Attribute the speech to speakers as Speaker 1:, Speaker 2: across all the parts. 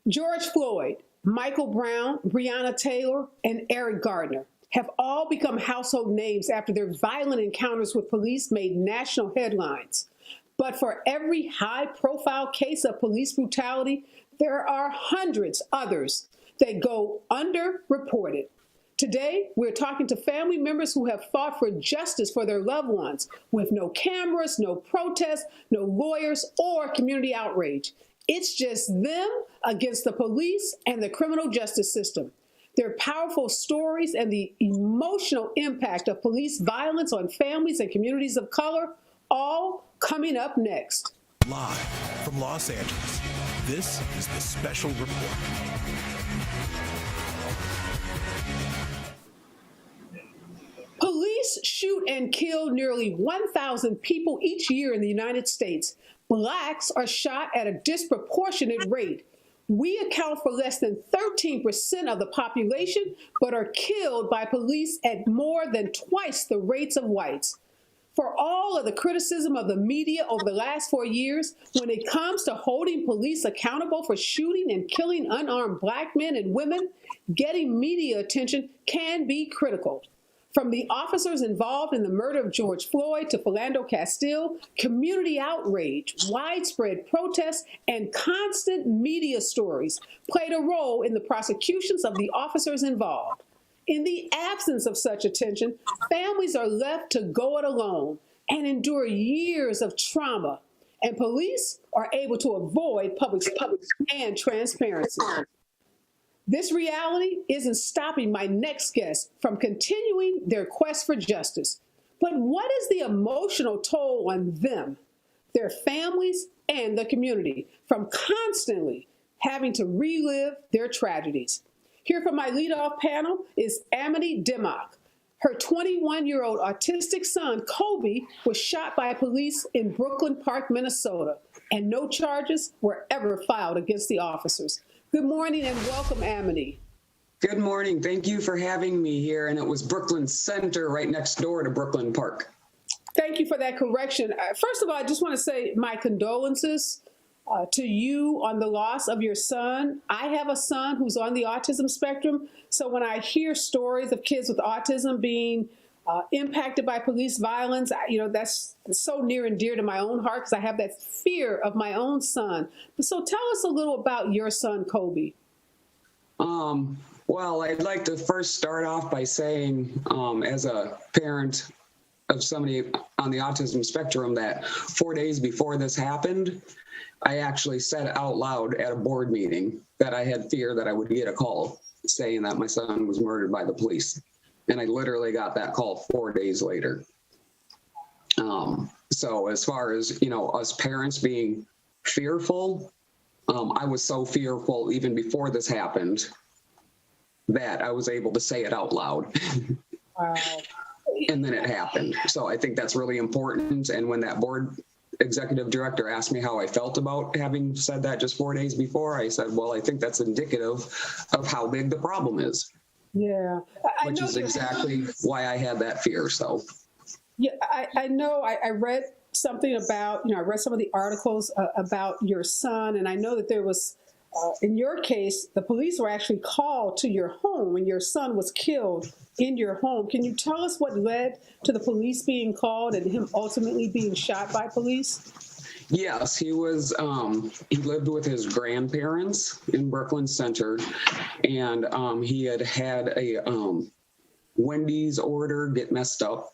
Speaker 1: George Floyd, Michael Brown, Breonna Taylor, and Eric Gardner have all become household names after their violent encounters with police made national headlines. But for every high-profile case of police brutality, there are hundreds others that go underreported. Today, we're talking to family members who have fought for justice for their loved ones with no cameras, no protests, no lawyers, or community outrage. It's just them against the police and the criminal justice system. Their powerful stories and the emotional impact of police violence on families and communities of color, all coming up next.
Speaker 2: Live from Los Angeles, this is the Special Report.
Speaker 1: Police shoot and kill nearly 1,000 people each year in the United States. Blacks are shot at a disproportionate rate. We account for less than 13% of the population, but are killed by police at more than twice the rates of whites. For all of the criticism of the media over the last 4 years, when it comes to holding police accountable for shooting and killing unarmed Black men and women, getting media attention can be critical. From the officers involved in the murder of George Floyd to Philando Castile, community outrage, widespread protests, and constant media stories played a role in the prosecutions of the officers involved. In the absence of such attention, families are left to go it alone and endure years of trauma, and police are able to avoid public and transparency. This reality isn't stopping my next guest from continuing their quest for justice. But what is the emotional toll on them, their families, and the community from constantly having to relive their tragedies? Here from my leadoff panel is Amity Dimmock. Her 21-year-old autistic son, Kobe, was shot by police in Brooklyn Park, Minnesota, and no charges were ever filed against the officers. Good morning and welcome, Amity.
Speaker 3: Good morning. Thank you for having me here. And it was Brooklyn Center right next door to Brooklyn Park.
Speaker 1: Thank you for that correction. First of all, I just want to say my condolences to you on the loss of your son. I have a son who's on the autism spectrum. So when I hear stories of kids with autism being impacted by police violence, that's so near and dear to my own heart because I have that fear of my own son. So tell us a little about your son, Kobe.
Speaker 3: Well, I'd like to first start off by saying, as a parent of somebody on the autism spectrum, that 4 days before this happened, I actually said out loud at a board meeting that I had fear that I would get a call saying that my son was murdered by the police. And I literally got that call 4 days later. So as far as, us parents being fearful, I was so fearful even before this happened that I was able to say it out loud.
Speaker 1: Wow.
Speaker 3: And then it happened. So I think that's really important. And when that board executive director asked me how I felt about having said that just 4 days before, I said, well, I think that's indicative of how big the problem is.
Speaker 1: Yeah.
Speaker 3: Which is exactly why I had that fear. So,
Speaker 1: yeah, I know I read something about, I read some of the articles about your son, and I know that there was, in your case, the police were actually called to your home when your son was killed in your home. Can you tell us what led to the police being called and him ultimately being shot by police?
Speaker 3: Yes, he lived with his grandparents in Brooklyn Center, and he had a Wendy's order get messed up,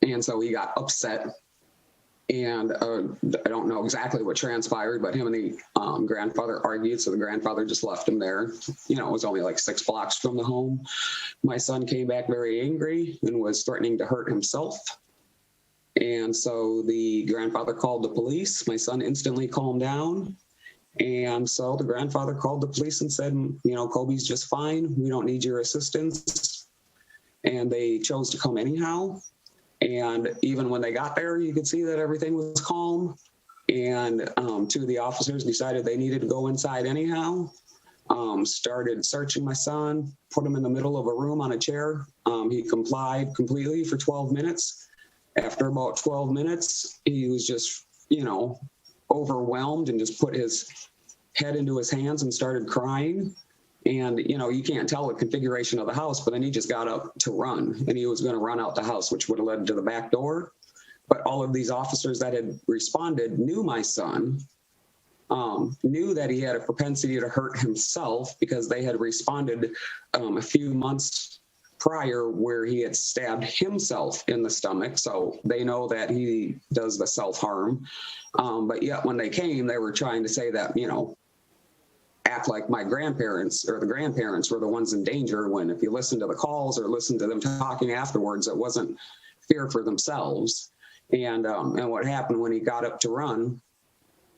Speaker 3: and so he got upset. And I don't know exactly what transpired, but him and the grandfather argued, so the grandfather just left him there. It was only like 6 blocks from the home. My son came back very angry and was threatening to hurt himself. And so the grandfather called the police. My son instantly calmed down. And so the grandfather called the police and said, Kobe's just fine. We don't need your assistance. And they chose to come anyhow. And even when they got there, you could see that everything was calm. And 2 of the officers decided they needed to go inside anyhow. Started searching my son, put him in the middle of a room on a chair. He complied completely for 12 minutes. After about 12 minutes, he was just, overwhelmed and just put his head into his hands and started crying. And, you know, you can't tell the configuration of the house, but then he just got up to run, and he was going to run out the house, which would have led to the back door. But all of these officers that had responded knew my son, knew that he had a propensity to hurt himself because they had responded a few months prior where he had stabbed himself in the stomach. So they know that he does the self-harm. But yet when they came, they were trying to say that, you know, act like my grandparents or the grandparents were the ones in danger, when if you listen to the calls or listen to them talking afterwards, it wasn't fear for themselves. And what happened when he got up to run,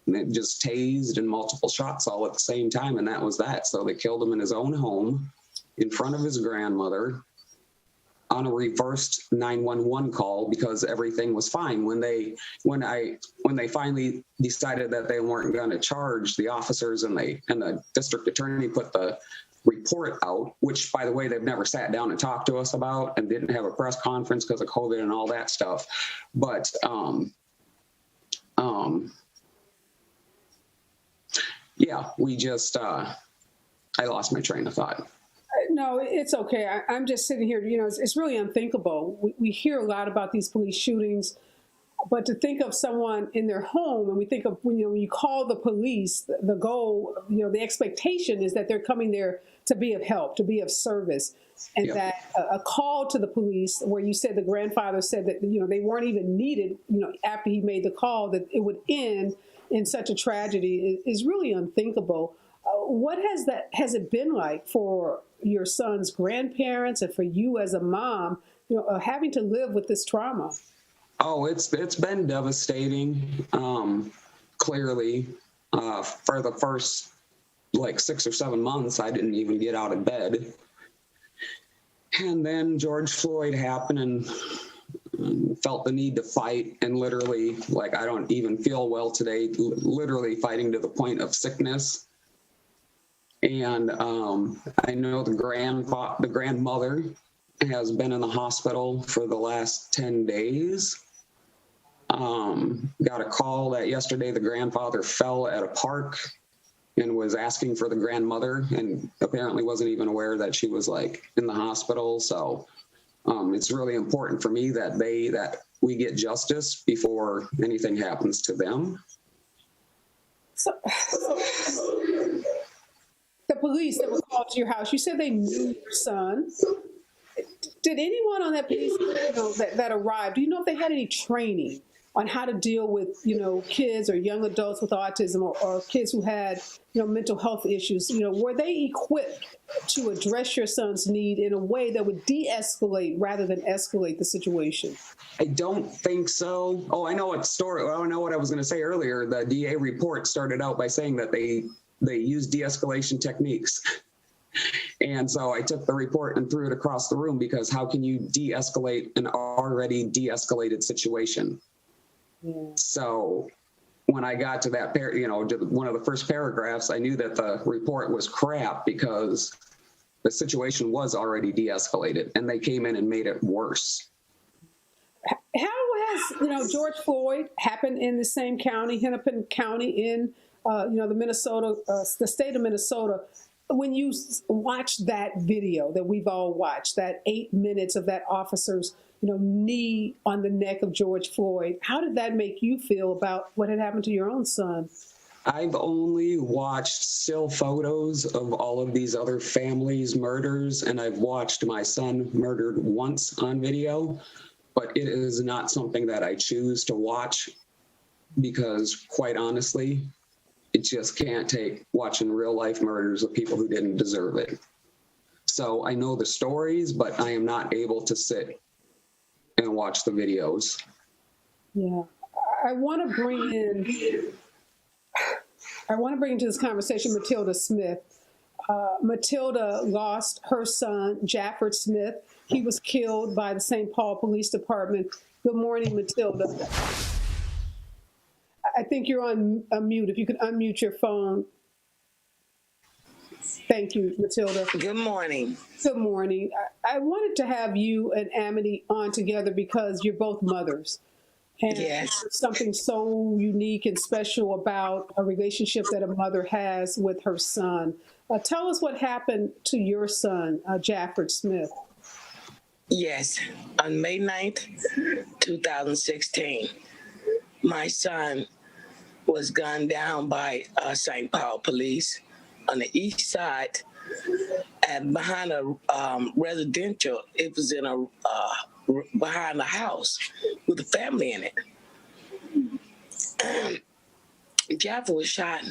Speaker 3: it just tased and multiple shots all at the same time, and that was that. So they killed him in his own home in front of his grandmother on a reversed 911 call because everything was fine. When they finally decided that they weren't going to charge the officers, and the district attorney put the report out, which, by the way, they've never sat down and talked to us about, and didn't have a press conference because of COVID and all that stuff. But yeah, we just I lost my train of thought.
Speaker 1: No, it's okay. I'm just sitting here, you know, it's really unthinkable. We hear a lot about these police shootings, but to think of someone in their home, and we think of, you know, when you call the police, the goal, you know, the expectation is that they're coming there to be of help, to be of service. And
Speaker 3: Yeah.
Speaker 1: that a call to the police, where you said the grandfather said that, you know, they weren't even needed, you know, after he made the call, that it would end in such a tragedy is really unthinkable. What has it been like for your son's grandparents and for you as a mom, you know, having to live with this trauma?
Speaker 3: Oh, it's been devastating. Clearly, for the first like 6 or 7 months, I didn't even get out of bed. And then George Floyd happened, and felt the need to fight, and literally, like, I don't even feel well today, literally fighting to the point of sickness. And I know the grandmother has been in the hospital for the last 10 days. Got a call that yesterday the grandfather fell at a park and was asking for the grandmother, and apparently wasn't even aware that she was like in the hospital. So it's really important for me that we get justice before anything happens to them.
Speaker 1: So the police that were called to your house, you said they knew your son. Did anyone on that police, you know, that arrived, do you know if they had any training on how to deal with, you know, kids or young adults with autism, or kids who had, you know, mental health issues? You know, were they equipped to address your son's need in a way that would de-escalate rather than escalate the situation?
Speaker 3: I don't think so. Oh, I know I know what I was going to say earlier. The DA report started out by saying that they use de-escalation techniques. And so I took the report and threw it across the room, because how can you de-escalate an already de-escalated situation? Yeah. So when I got to that, one of the first paragraphs, I knew that the report was crap, because the situation was already de-escalated, and they came in and made it worse.
Speaker 1: How has, George Floyd happened in the same county, Hennepin County, in the state of Minnesota? When you watch that video that we've all watched, that 8 minutes of that officer's, knee on the neck of George Floyd, how did that make you feel about what had happened to your own son?
Speaker 3: I've only watched still photos of all of these other families' murders, and I've watched my son murdered once on video, but it is not something that I choose to watch, because quite honestly, it just can't take watching real life murders of people who didn't deserve it. So I know the stories, but I am not able to sit and watch the videos.
Speaker 1: Yeah, I want to bring into this conversation Matilda Smith. Matilda lost her son, Jafford Smith. He was killed by the St. Paul Police Department. Good morning, Matilda. I think you're on mute. If you could unmute your phone. Thank you, Matilda.
Speaker 4: Good morning.
Speaker 1: Good morning. I wanted to have you and Amity on together because you're both mothers. And
Speaker 4: Yes.
Speaker 1: there's something so unique and special about a relationship that a mother has with her son. Tell us what happened to your son, Jafford Smith.
Speaker 4: Yes. On May 9th, 2016, my son was gunned down by St. Paul police on the east side and behind a residential. It was in a behind a house with a family in it. Jaffa was shot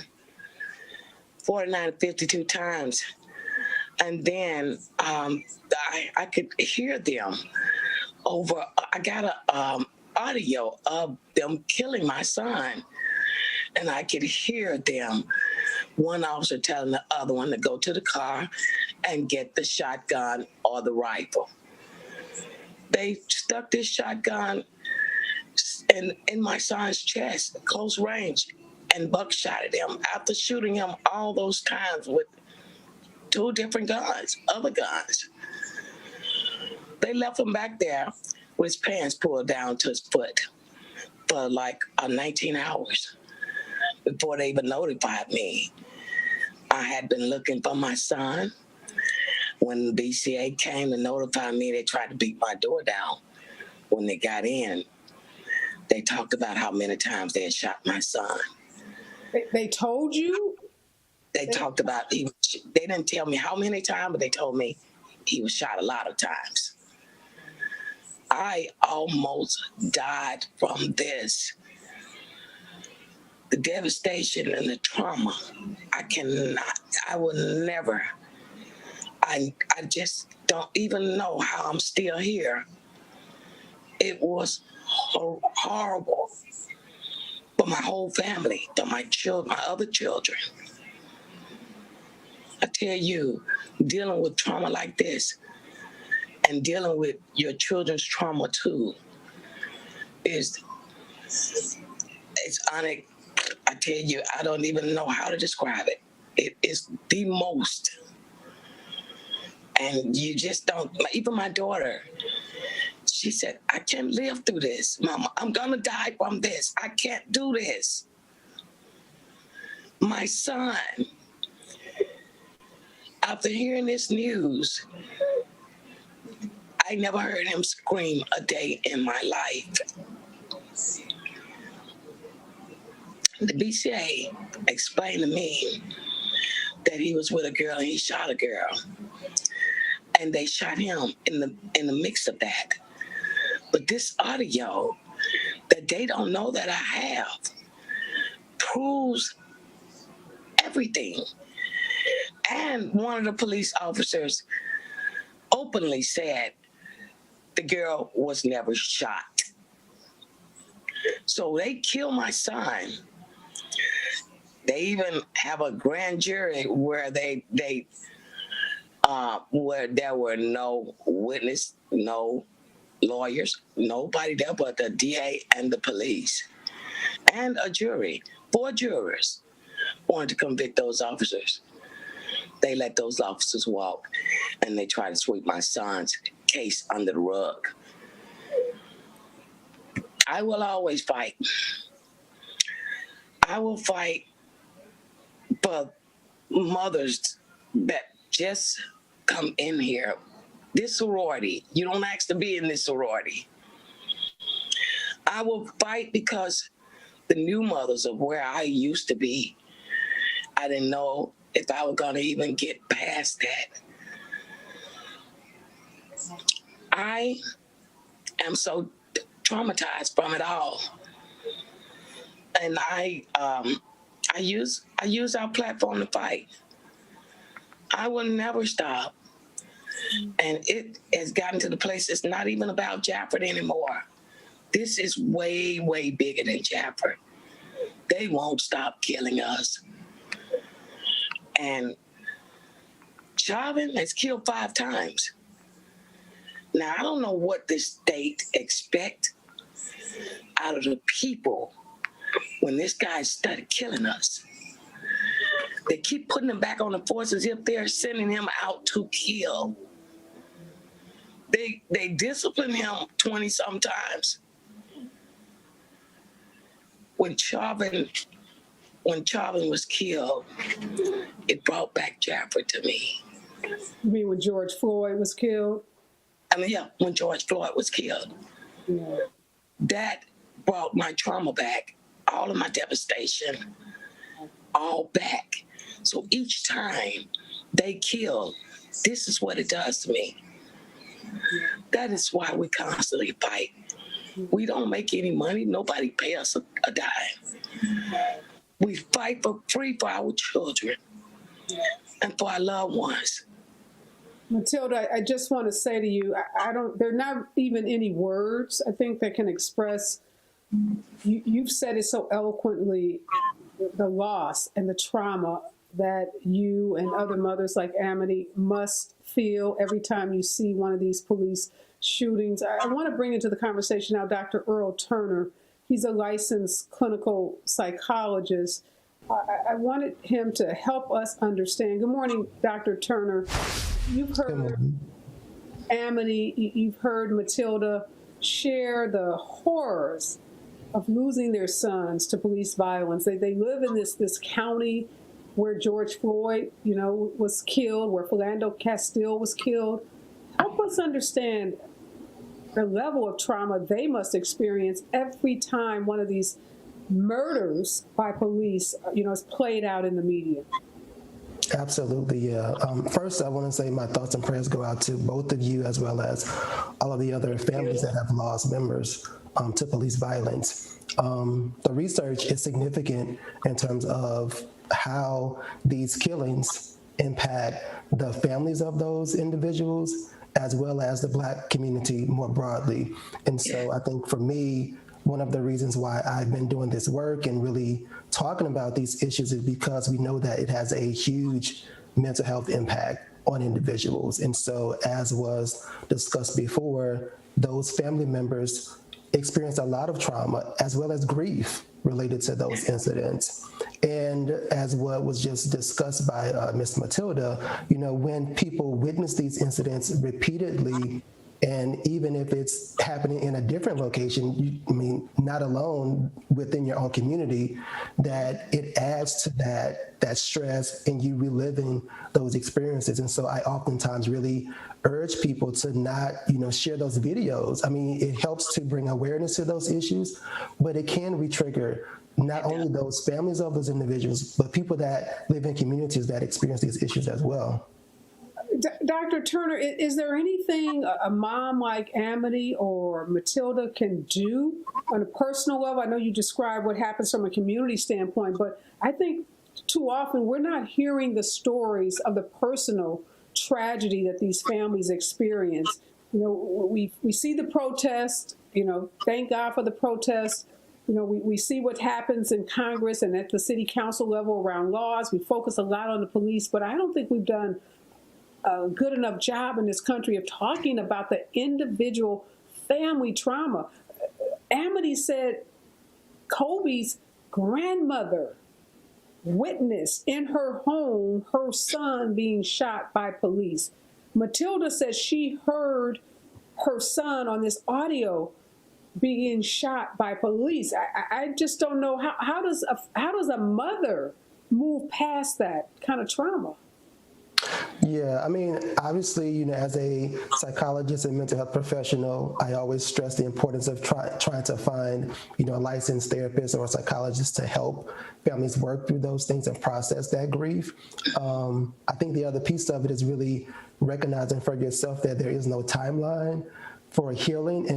Speaker 4: 49 to 52 times. And then I could hear them over. I got a audio of them killing my son, and I could hear them. One officer telling the other one to go to the car and get the shotgun or the rifle. They stuck this shotgun in my son's chest, close range, and buckshotted him after shooting him all those times with two different guns, other guns. They left him back there with his pants pulled down to his foot for like 19 hours before they even notified me. I had been looking for my son. When the BCA came to notify me, they tried to beat my door down. When they got in, they talked about how many times they had shot my son.
Speaker 1: They told you?
Speaker 4: They talked about, they didn't tell me how many times, but they told me he was shot a lot of times. I almost died from this. The devastation and the trauma, I will never, I just don't even know how I'm still here. It was horrible for my whole family, for my children, my other children. I tell you, dealing with trauma like this and dealing with your children's trauma too it's I tell you, I don't even know how to describe it. It is the most. And you just don't, even my daughter, she said, I can't live through this, Mama. I'm gonna die from this. I can't do this. My son, after hearing this news, I never heard him scream a day in my life. The BCA explained to me that he was with a girl and he shot a girl. And they shot him in the mix of that. But this audio that they don't know that I have proves everything. And one of the police officers openly said the girl was never shot. So they killed my son. They even have a grand jury where where there were no witness, no lawyers, nobody there but the DA and the police, and a jury, 4 jurors wanted to convict those officers. They let those officers walk, and they tried to sweep my son's case under the rug. I will always fight. I will fight for mothers that just come in here. This sorority, you don't ask to be in this sorority. I will fight because the new mothers of where I used to be, I didn't know if I was gonna even get past that. I am so traumatized from it all. And I use our platform to fight. I will never stop. And it has gotten to the place it's not even about Jafford anymore. This is way, way bigger than Jafford. They won't stop killing us. And Chauvin has killed 5 times. Now, I don't know what this state expect out of the people when this guy started killing us. They keep putting him back on the force as if they're sending him out to kill. They discipline him 20 sometimes. when Charvin was killed, it brought back Jaffa to me.
Speaker 1: You mean when George Floyd was killed?
Speaker 4: I mean, yeah, when George Floyd was killed.
Speaker 1: Yeah.
Speaker 4: That brought my trauma back, all of my devastation, all back. So each time they kill, this is what it does to me. That is why we constantly fight. We don't make any money. Nobody pay us a dime. We fight for free for our children and for our loved ones.
Speaker 1: Matilda, I just want to say to you, there are not even any words, I think, that can express, you've said it so eloquently, the loss and the trauma that you and other mothers like Amity must feel every time you see one of these police shootings. I want to bring into the conversation now Dr. Earl Turner. He's a licensed clinical psychologist. I wanted him to help us understand. Good morning, Dr. Turner. You've heard Amity, you've heard Matilda share the horrors of losing their sons to police violence. They live in this county where George Floyd, was killed, where Philando Castile was killed. Help us understand the level of trauma they must experience every time one of these murders by police, is played out in the media.
Speaker 5: Absolutely, yeah. First, I want to say my thoughts and prayers go out to both of you as well as all of the other families that have lost members to police violence. The research is significant in terms of how these killings impact the families of those individuals as well as the Black community more broadly. And so I think for me, one of the reasons why I've been doing this work and really talking about these issues is because we know that it has a huge mental health impact on individuals. And so, as was discussed before, those family members experience a lot of trauma as well as grief related to those incidents. And as what was just discussed by Ms. Matilda, when people witness these incidents repeatedly, and even if it's happening in a different location, not alone within your own community, that it adds to that stress and you reliving those experiences. And so I oftentimes really urge people to not, share those videos. It helps to bring awareness to those issues, but it can re-trigger not only those families of those individuals, but people that live in communities that experience these issues as well.
Speaker 1: Dr. Turner, is there anything a mom like Amity or Matilda can do on a personal level? I know you described what happens from a community standpoint, but I think too often we're not hearing the stories of the personal tragedy that these families experience. We see the protest, thank God for the protest. We see what happens in Congress and at the city council level around laws. We focus a lot on the police, but I don't think we've done a good enough job in this country of talking about the individual family trauma. Amity said Kobe's grandmother witnessed in her home her son being shot by police. Matilda says she heard her son on this audio being shot by police. I just don't know how does a mother move past that kind of trauma?
Speaker 5: Yeah, obviously, as a psychologist and mental health professional, I always stress the importance of trying to find, a licensed therapist or a psychologist to help families work through those things and process that grief. I think the other piece of it is really recognizing for yourself that there is no timeline for healing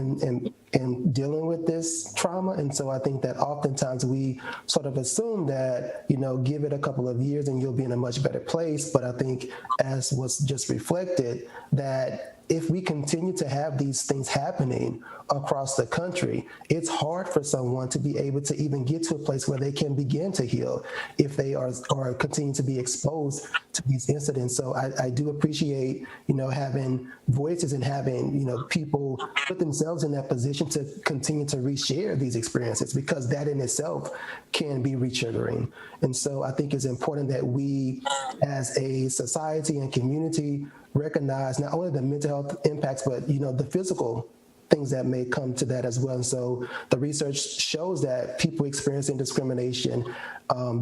Speaker 5: and dealing with this trauma. And so I think that oftentimes we sort of assume that, give it a couple of years and you'll be in a much better place. But I think, as was just reflected, that if we continue to have these things happening across the country, it's hard for someone to be able to even get to a place where they can begin to heal if they are continue to be exposed to these incidents. So I do appreciate, having voices and having, people put themselves in that position to continue to reshare these experiences, because that in itself can be re-triggering. And so I think it's important that we, as a society and community, recognize not only the mental health impacts, but, the physical things things that may come to that as well. And so the research shows that people experiencing discrimination,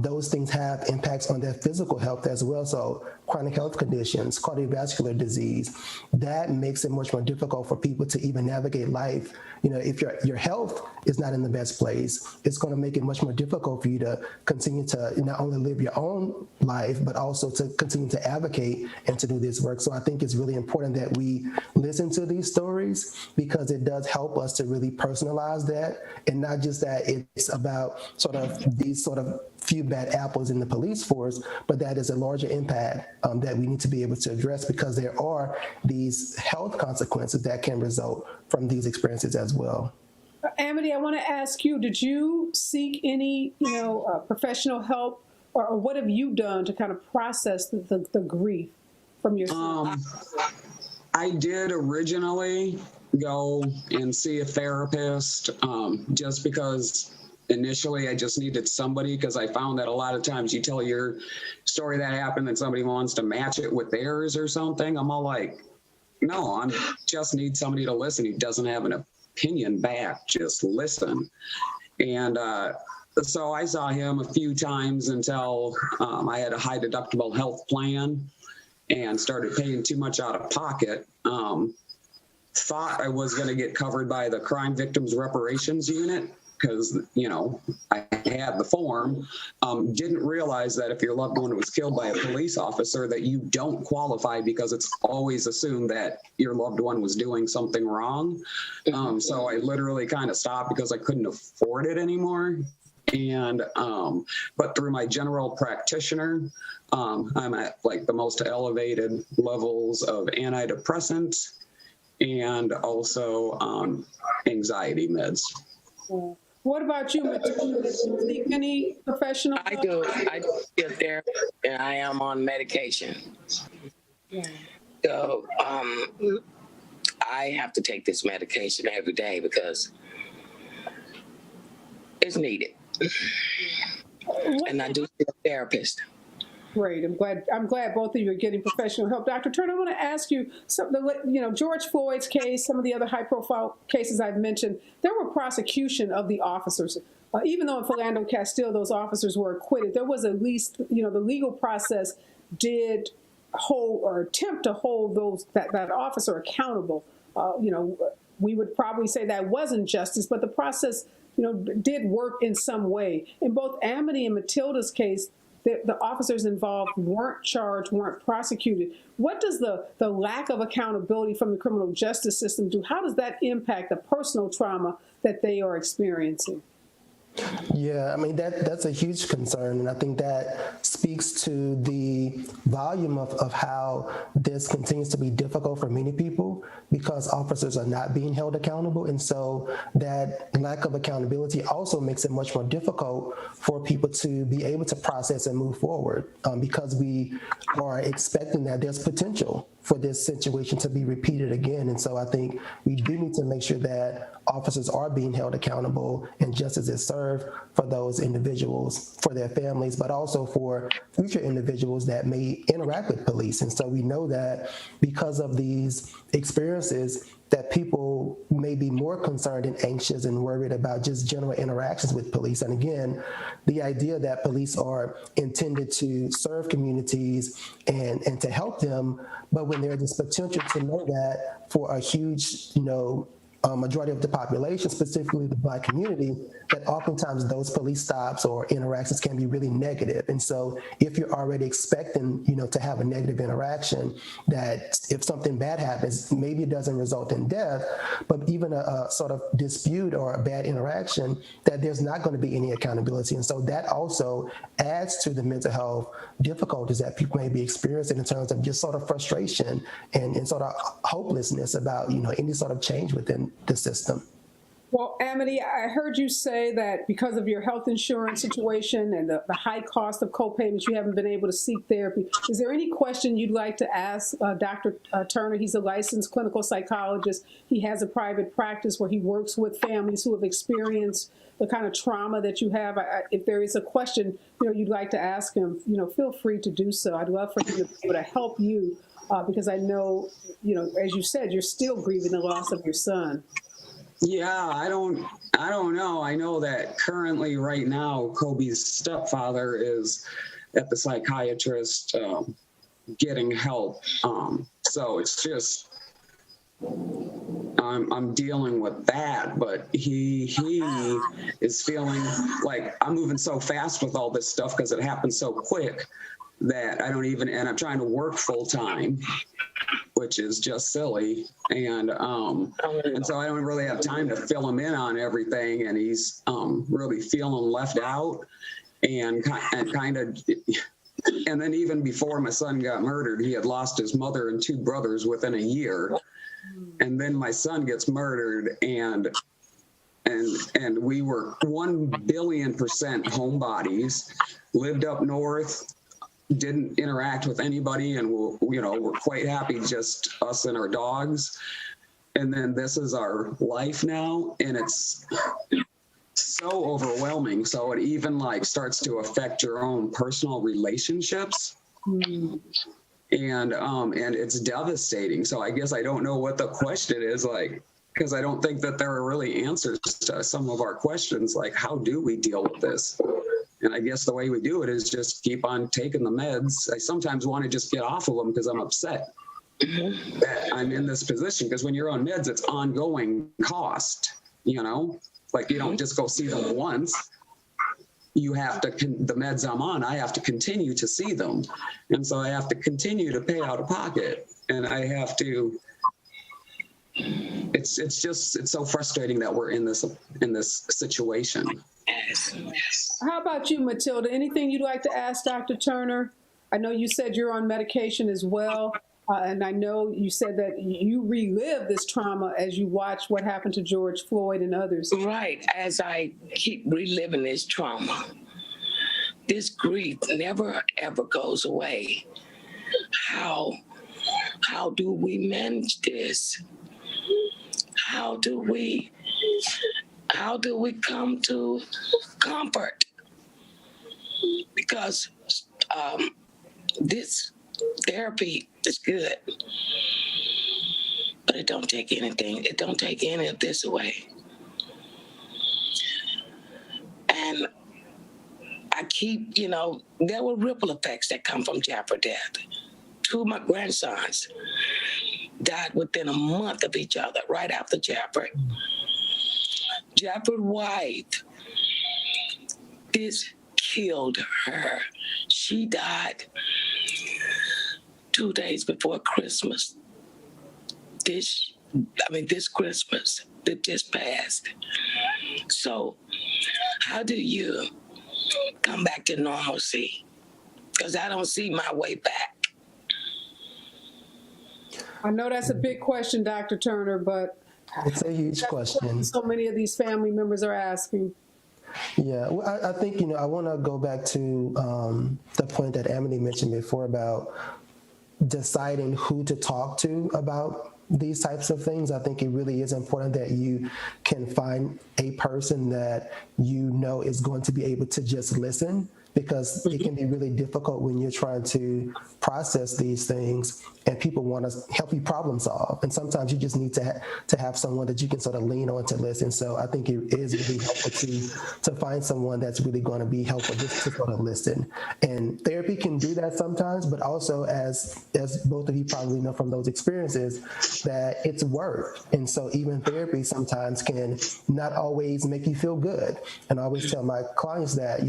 Speaker 5: those things have impacts on their physical health as well. So chronic health conditions, cardiovascular disease, that makes it much more difficult for people to even navigate life. You know, if your health is not in the best place, it's going to make it much more difficult for you to continue to not only live your own life, but also to continue to advocate and to do this work. So I think it's really important that we listen to these stories, because it does help us to really personalize that, and not just that it's about sort of these sort of few bad apples in the police force, but that is a larger impact that we need to be able to address, because there are these health consequences that can result from these experiences as well.
Speaker 1: Amity, I want to ask you, did you seek any, professional help, or what have you done to kind of process the grief from your son?
Speaker 3: I did originally go and see a therapist, just because initially I just needed somebody, because I found that a lot of times you tell your story that happened and somebody wants to match it with theirs or something. I'm all like, no, I just need somebody to listen who doesn't have an opinion back, just listen. And so I saw him a few times until I had a high deductible health plan and started paying too much out of pocket. Thought I was going to get covered by the Crime Victims Reparations Unit, because, I had the form. Didn't realize that if your loved one was killed by a police officer, that you don't qualify, because it's always assumed that your loved one was doing something wrong. So I literally kind of stopped because I couldn't afford it anymore. And, but through my general practitioner, I'm at like the most elevated levels of antidepressants and also anxiety meds.
Speaker 1: What about you, Matilda? Did you seek any professional help?
Speaker 4: I do get there, and I am on medication. So I have to take this medication every day because it's needed. And I do see a therapist.
Speaker 1: Great. I'm glad both of you are getting professional help. Dr. Turner, I want to ask you, George Floyd's case, some of the other high-profile cases I've mentioned, there were prosecution of the officers. Even though in Philando Castile those officers were acquitted, there was at least, the legal process did hold or attempt to hold that officer accountable. We would probably say that wasn't justice, but the process, did work in some way. In both Amity and Matilda's case, the officers involved weren't charged, weren't prosecuted. What does the lack of accountability from the criminal justice system do? How does that impact the personal trauma that they are experiencing?
Speaker 5: Yeah, I mean, that's a huge concern. And I think that speaks to the volume of how this continues to be difficult for many people, because officers are not being held accountable. And so that lack of accountability also makes it much more difficult for people to be able to process and move forward, because we are expecting that there's potential for this situation to be repeated again. And so I think we do need to make sure that officers are being held accountable and justice is served for those individuals, for their families, but also for future individuals that may interact with police. And so we know that because of these experiences, that people may be more concerned and anxious and worried about just general interactions with police. And again, the idea that police are intended to serve communities and to help them, but when there's this potential to know that for a huge, majority of the population, specifically the Black community, that oftentimes those police stops or interactions can be really negative. And so if you're already expecting, to have a negative interaction, that if something bad happens, maybe it doesn't result in death, but even a sort of dispute or a bad interaction, that there's not going to be any accountability. And so that also adds to the mental health difficulties that people may be experiencing in terms of just sort of frustration and sort of hopelessness about, any sort of change within the system.
Speaker 1: Well, Amity, I heard you say that because of your health insurance situation and the high cost of co-payments, you haven't been able to seek therapy. Is there any question you'd like to ask Dr. Turner? He's a licensed clinical psychologist. He has a private practice where he works with families who have experienced the kind of trauma that you have. If there is a question, you'd like to ask him, feel free to do so. I'd love for him to be able to help you because I know, as you said, you're still grieving the loss of your son.
Speaker 3: Yeah, I don't know. I know that currently right now, Kobe's stepfather is at the psychiatrist getting help. So it's just, I'm dealing with that, but he is feeling like I'm moving so fast with all this stuff because it happened so quick that I don't even, and I'm trying to work full time, which is just silly. And so I don't really have time to fill him in on everything. And he's really feeling left out and kind of, and then even before my son got murdered, he had lost his mother and 2 brothers within a year. And then my son gets murdered, and we were 1,000,000,000% homebodies, lived up north, didn't interact with anybody, and we're quite happy, just us and our dogs. And then this is our life now, and it's so overwhelming. So it even like starts to affect your own personal relationships. And it's devastating. So I guess I don't know what the question is, like, because I don't think that there are really answers to some of our questions, like how do we deal with this? And I guess the way we do it is just keep on taking the meds. I sometimes want to just get off of them because I'm upset that I'm in this position, because when you're on meds, it's ongoing cost, like you don't just go see them once. You have to, the meds I'm on, I have to continue to see them. And so I have to continue to pay out of pocket. And I have to, it's so frustrating that we're in this situation.
Speaker 1: How about you, Matilda? Anything you'd like to ask Dr. Turner? I know you said you're on medication as well. And I know you said that you relive this trauma as you watch what happened to George Floyd and others.
Speaker 4: Right. As I keep reliving this trauma, this grief never, ever goes away. How do we manage this? How do we come to comfort? Because this therapy is good, but it don't take anything. It don't take any of this away. And I keep, there were ripple effects that come from Jaffrey's death. 2 of my grandsons died within a month of each other, right after Jaffrey. Jaffrey's wife, this killed her. She died 2 days before Christmas. This Christmas that just passed. So how do you come back to normalcy? Because I don't see my way back.
Speaker 1: I know that's a big question, Dr. Turner, but
Speaker 5: it's a huge question.
Speaker 1: So many of these family members are asking.
Speaker 5: Yeah, well, I think, I want to go back to the point that Amity mentioned before about deciding who to talk to about these types of things. I think it really is important that you can find a person that is going to be able to just listen, because it can be really difficult when you're trying to process these things and people want to help you problem solve. And sometimes you just need to have someone that you can sort of lean on to listen. So I think it is really helpful to find someone that's really going to be helpful just to sort of listen. And therapy can do that sometimes, but also as both of you probably know from those experiences, that it's work. And so even therapy sometimes can not always make you feel good. And I always tell my clients that,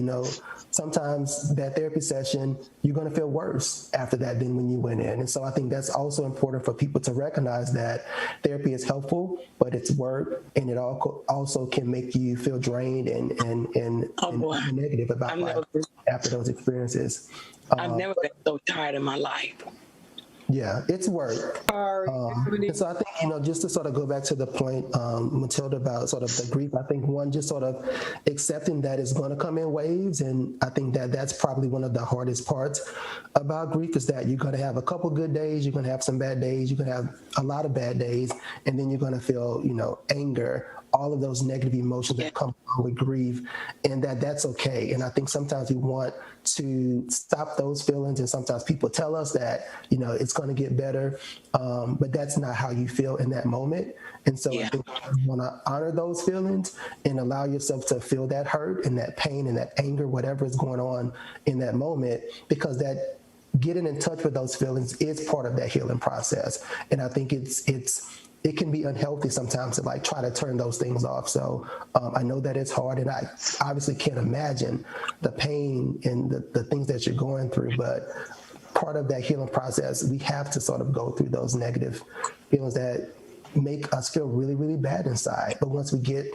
Speaker 5: sometimes that therapy session, you're going to feel worse after that than when you went in. And so I think that's also important for people to recognize that therapy is helpful, but it's work, and it also can make you feel drained and negative about life after those experiences.
Speaker 4: I've never been so tired in my life.
Speaker 5: Yeah, it's work. And so I think, just to sort of go back to the point, Matilda, about sort of the grief, I think one, just sort of accepting that it's going to come in waves. And I think that that's probably one of the hardest parts about grief, is that you're going to have a couple good days, you're going to have some bad days, you're going to have a lot of bad days, and then you're going to feel, anger all of those negative emotions that come along with grief, and that's okay. And I think sometimes we want to stop those feelings, and sometimes people tell us that, it's going to get better, but that's not how you feel in that moment. And so I think you want to honor those feelings and allow yourself to feel that hurt and that pain and that anger, whatever is going on in that moment, because that getting in touch with those feelings is part of that healing process. And I think it can be unhealthy sometimes to try to turn those things off. So I know that it's hard, and I obviously can't imagine the pain and the things that you're going through, but part of that healing process, we have to sort of go through those negative feelings that make us feel really, really bad inside. But once we get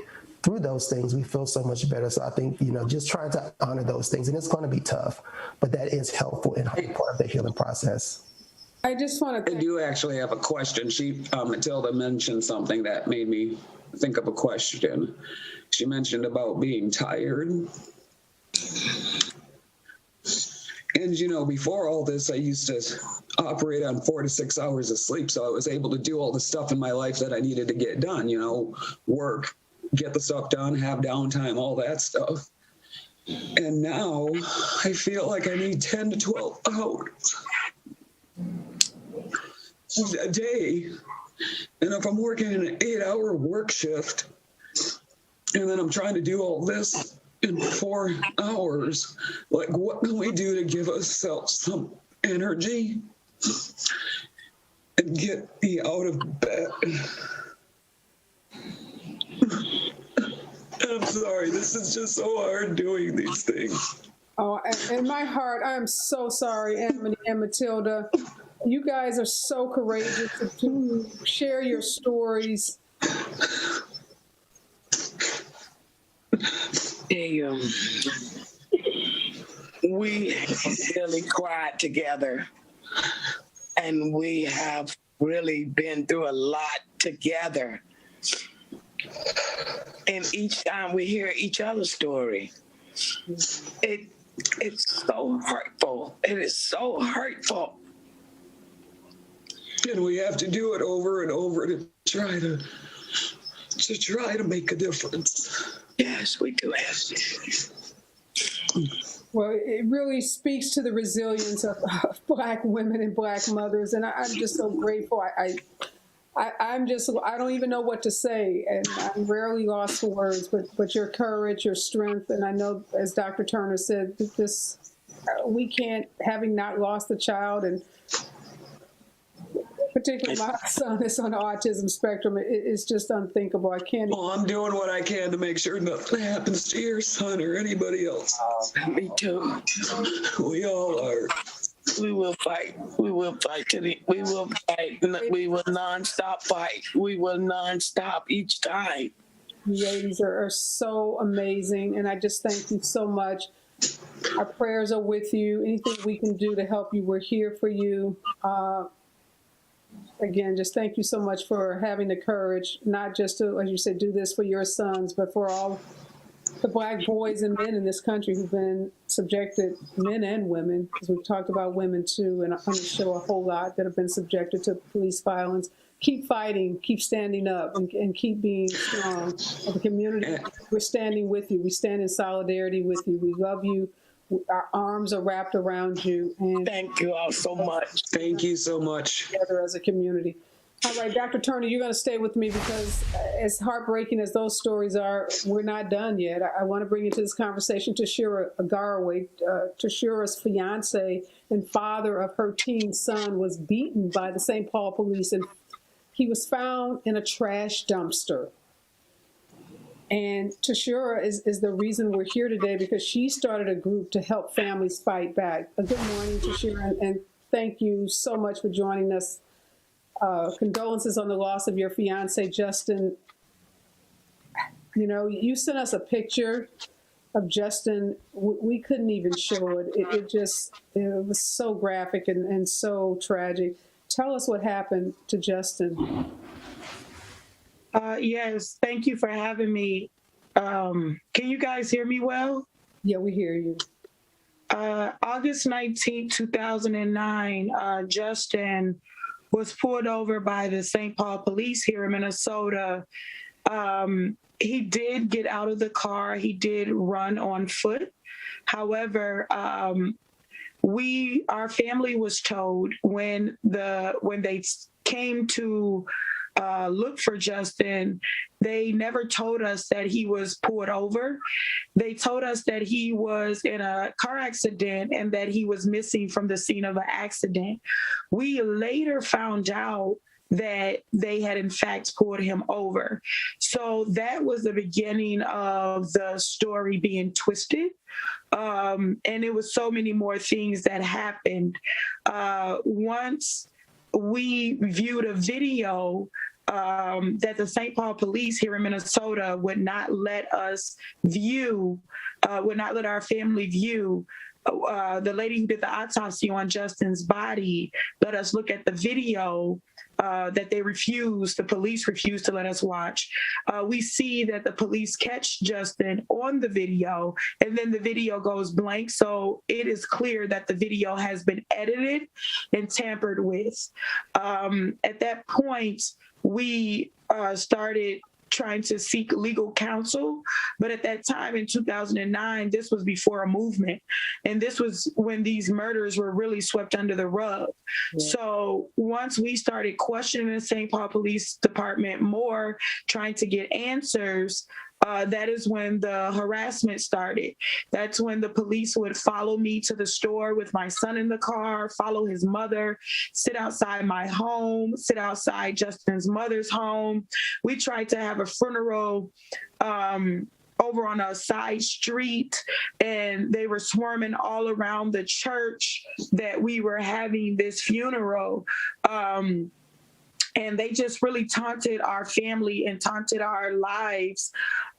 Speaker 5: through those things, we feel so much better. So I think, just trying to honor those things, and it's going to be tough, but that is helpful and part of the healing process.
Speaker 1: I just want to.
Speaker 3: I do actually have a question. Matilda mentioned something that made me think of a question. She mentioned about being tired. And, before all this, I used to operate on 4 to 6 hours of sleep. So I was able to do all the stuff in my life that I needed to get done, work, get the stuff done, have downtime, all that stuff. And now I feel like I need 10 to 12 hours a day. And if I'm working in an 8-hour work shift, and then I'm trying to do all this in 4 hours, what can we do to give ourselves some energy and get me out of bed? I'm sorry, this is just so hard doing these things.
Speaker 1: Oh, in my heart, I'm so sorry, Emily and Matilda. You guys are so courageous to share your stories.
Speaker 4: We really cried together, and we have really been through a lot together. And each time we hear each other's story, it's so hurtful. It is so hurtful.
Speaker 3: And we have to do it over and over to try to make a difference.
Speaker 4: Yes, we do have to.
Speaker 1: Well, it really speaks to the resilience of Black women and Black mothers, and I'm just so grateful. I don't even know what to say, and I'm rarely lost for words, but your courage, your strength, and I know, as Dr. Turner said, we can't, having not lost a child, and particularly my son is on the autism spectrum, it's just unthinkable. I can't.
Speaker 3: Well, I'm doing what I can to make sure nothing happens to your son or anybody else.
Speaker 4: Me too.
Speaker 3: We all are.
Speaker 4: We will fight. We will fight we will fight. We will nonstop fight. We will nonstop each time.
Speaker 1: You ladies are so amazing, and I just thank you so much. Our prayers are with you. Anything we can do to help you, we're here for you. Again, just thank you so much for having the courage, not just to, as you said, do this for your sons, but for all the Black boys and men in this country who've been subjected, men and women, because we've talked about women too, and on the show a whole lot, that have been subjected to police violence. Keep fighting, keep standing up, and keep being strong. As a community, we're standing with you. We stand in solidarity with you. We love you. Our arms are wrapped around you. And
Speaker 4: thank you all so much.
Speaker 3: Thank you so much.
Speaker 1: Together as a community. All right, Dr. Turner, you're going to stay with me, because as heartbreaking as those stories are, we're not done yet. I want to bring into this conversation Tashira Agaraway. Tashira's fiance and father of her teen son was beaten by the St. Paul police, and he was found in a trash dumpster. And Tashira is the reason we're here today, because she started a group to help families fight back. Good morning, Tashira, and thank you so much for joining us. Condolences on the loss of your fiance, Justin. You know, you sent us a picture of Justin. We couldn't even show it. It was so graphic and so tragic. Tell us what happened to Justin.
Speaker 6: Yes, thank you for having me. Can you guys hear me well?
Speaker 1: Yeah, we hear you.
Speaker 6: August 19, 2009, Justin was pulled over by the St. Paul police here in Minnesota. he did get out of the car. He did run on foot. However, our family was told when they came to look for Justin, they never told us that he was pulled over. They told us that he was in a car accident and that he was missing from the scene of an accident. We later found out that they had in fact pulled him over. So that was the beginning of the story being twisted. And it was so many more things that happened. Once we viewed a video that the St. Paul police here in Minnesota would not let us view, would not let our family view. The lady who did the autopsy on Justin's body let us look at the video that the police refused to let us watch. We see that the police catch Justin on the video, and then the video goes blank. So it is clear that the video has been edited and tampered with. At that point, we started trying to seek legal counsel. But at that time in 2009, this was before a movement. And this was when these murders were really swept under the rug. Yeah. So once we started questioning the St. Paul Police Department more, trying to get answers, that is when the harassment started. That's when the police would follow me to the store with my son in the car, follow his mother, sit outside my home, sit outside Justin's mother's home. We tried to have a funeral over on a side street, and they were swarming all around the church that we were having this funeral. And they just really taunted our family and taunted our lives.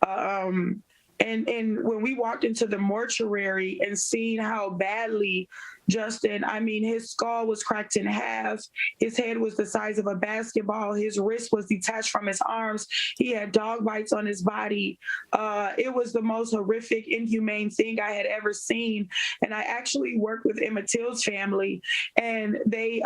Speaker 6: And when we walked into the mortuary and seen how badly Justin, his skull was cracked in half. His head was the size of a basketball. His wrist was detached from his arms. He had dog bites on his body. It was the most horrific, inhumane thing I had ever seen. And I actually worked with Emmett Till's family, and they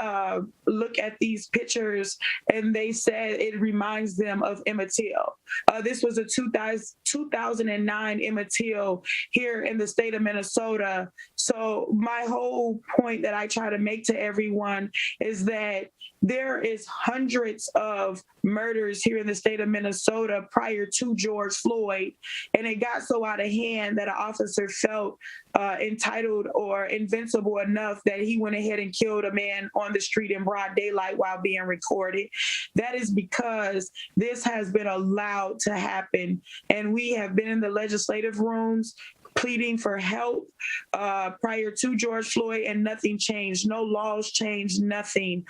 Speaker 6: look at these pictures and they said it reminds them of Emmett Till. This was a 2009 Emmett Till here in the state of Minnesota. So my whole point that I try to make to everyone is that there is hundreds of murders here in the state of Minnesota prior to George Floyd, and it got so out of hand that an officer felt entitled or invincible enough that he went ahead and killed a man on the street in broad daylight while being recorded. That is because this has been allowed to happen, and we have been in the legislative rooms pleading for help prior to George Floyd, and nothing changed. No laws changed, nothing.